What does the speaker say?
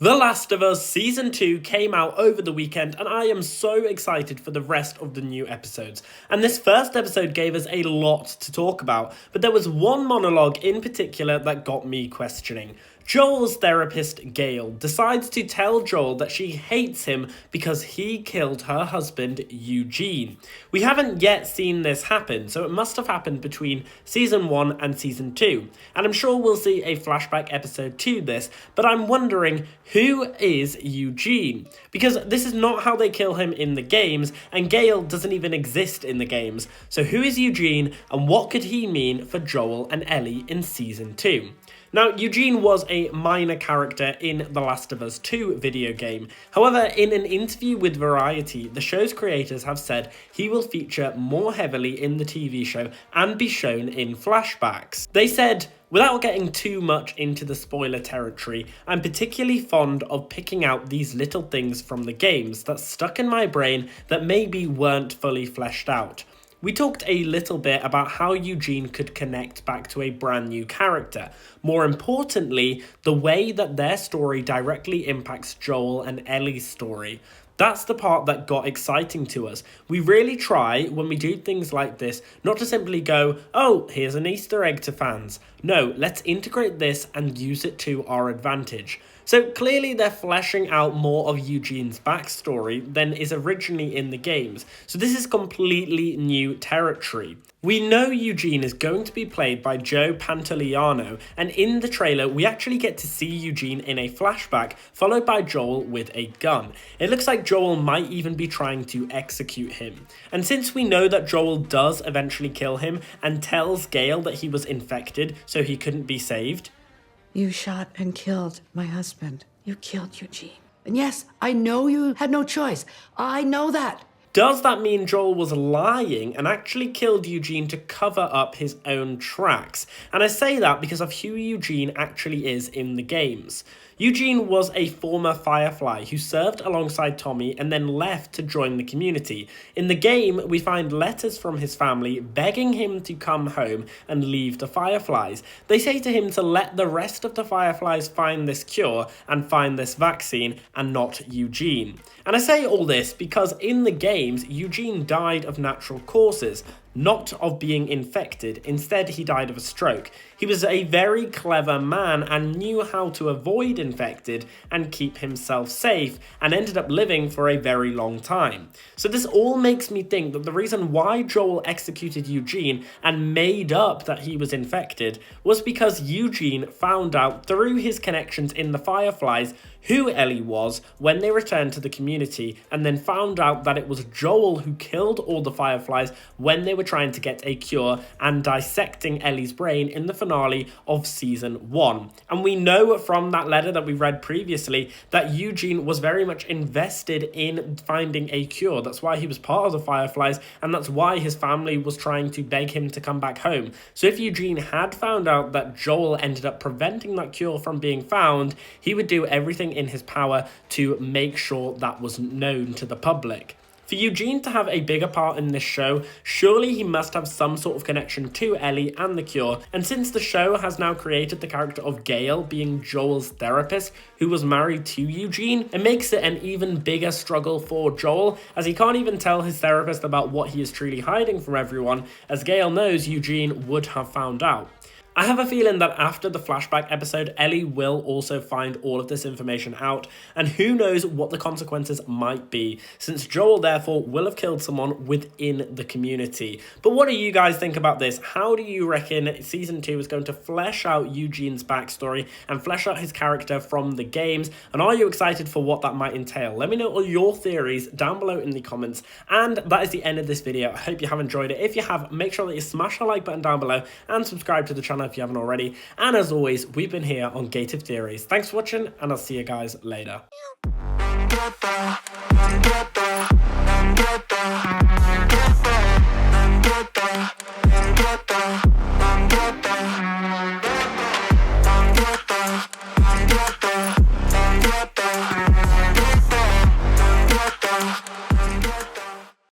The Last of Us Season 2 came out over the weekend, and I am so excited for the rest of the new episodes. And this first episode gave us a lot to talk about, but there was one monologue in particular that got me questioning. Joel's therapist, Gail, decides to tell Joel that she hates him because he killed her husband, Eugene. We haven't yet seen this happen, so it must have happened between Season 1 and Season 2. And I'm sure we'll see a flashback episode to this, but I'm wondering, who is Eugene? Because this is not how they kill him in the games, and Gail doesn't even exist in the games. So who is Eugene, and what could he mean for Joel and Ellie in Season 2? Now, Eugene was a minor character in The Last of Us 2 video game. However, in an interview with Variety, the show's creators have said he will feature more heavily in the TV show and be shown in flashbacks. They said, "Without getting too much into the spoiler territory, I'm particularly fond of picking out these little things from the games that stuck in my brain that maybe weren't fully fleshed out." We talked a little bit about how Eugene could connect back to a brand new character. More importantly, the way that their story directly impacts Joel and Ellie's story. That's the part that got exciting to us. We really try, when we do things like this, not to simply go, "Oh, here's an Easter egg to fans." No, let's integrate this and use it to our advantage. So clearly they're fleshing out more of Eugene's backstory than is originally in the games. So this is completely new territory. We know Eugene is going to be played by Joe Pantoliano, and in the trailer we actually get to see Eugene in a flashback followed by Joel with a gun. It looks like Joel might even be trying to execute him. And since we know that Joel does eventually kill him and tells Gail that he was infected so he couldn't be saved, "You shot and killed my husband. You killed Eugene. And yes, I know you had no choice. I know that." does that mean Joel was lying and actually killed Eugene to cover up his own tracks? And I say that because of who Eugene actually is in the games. Eugene was a former Firefly who served alongside Tommy and then left to join the community. In the game, we find letters from his family begging him to come home and leave the Fireflies. They say to him to let the rest of the Fireflies find this cure and find this vaccine, and not Eugene. And I say all this because in the games, Eugene died of natural causes, not of being infected. Instead, he died of a stroke. He was a very clever man and knew how to avoid infected and keep himself safe, and ended up living for a very long time. So this all makes me think that the reason why Joel executed Eugene and made up that he was infected was because Eugene found out through his connections in the Fireflies who Ellie was when they returned to the community, and then found out that it was Joel who killed all the Fireflies when they were trying to get a cure and dissecting Ellie's brain in the finale of Season 1. And we know from that letter that we read previously that Eugene was very much invested in finding a cure. That's why he was part of the Fireflies, and that's why his family was trying to beg him to come back home. So if Eugene had found out that Joel ended up preventing that cure from being found, he would do everything in his power to make sure that was known to the public. For Eugene to have a bigger part in this show, surely he must have some sort of connection to Ellie and the cure, and since the show has now created the character of Gail being Joel's therapist who was married to Eugene, it makes it an even bigger struggle for Joel, as he can't even tell his therapist about what he is truly hiding from everyone, as Gail knows Eugene would have found out. I have a feeling that after the flashback episode, Ellie will also find all of this information out, and who knows what the consequences might be, since Joel therefore will have killed someone within the community. But what do you guys think about this? How do you reckon Season 2 is going to flesh out Eugene's backstory and flesh out his character from the games? And are you excited for what that might entail? Let me know all your theories down below in the comments. And that is the end of this video. I hope you have enjoyed it. If you have, make sure that you smash the like button down below and subscribe to the channel if you haven't already. And as always, we've been here on Gated Theories. Thanks for watching, and I'll see you guys later.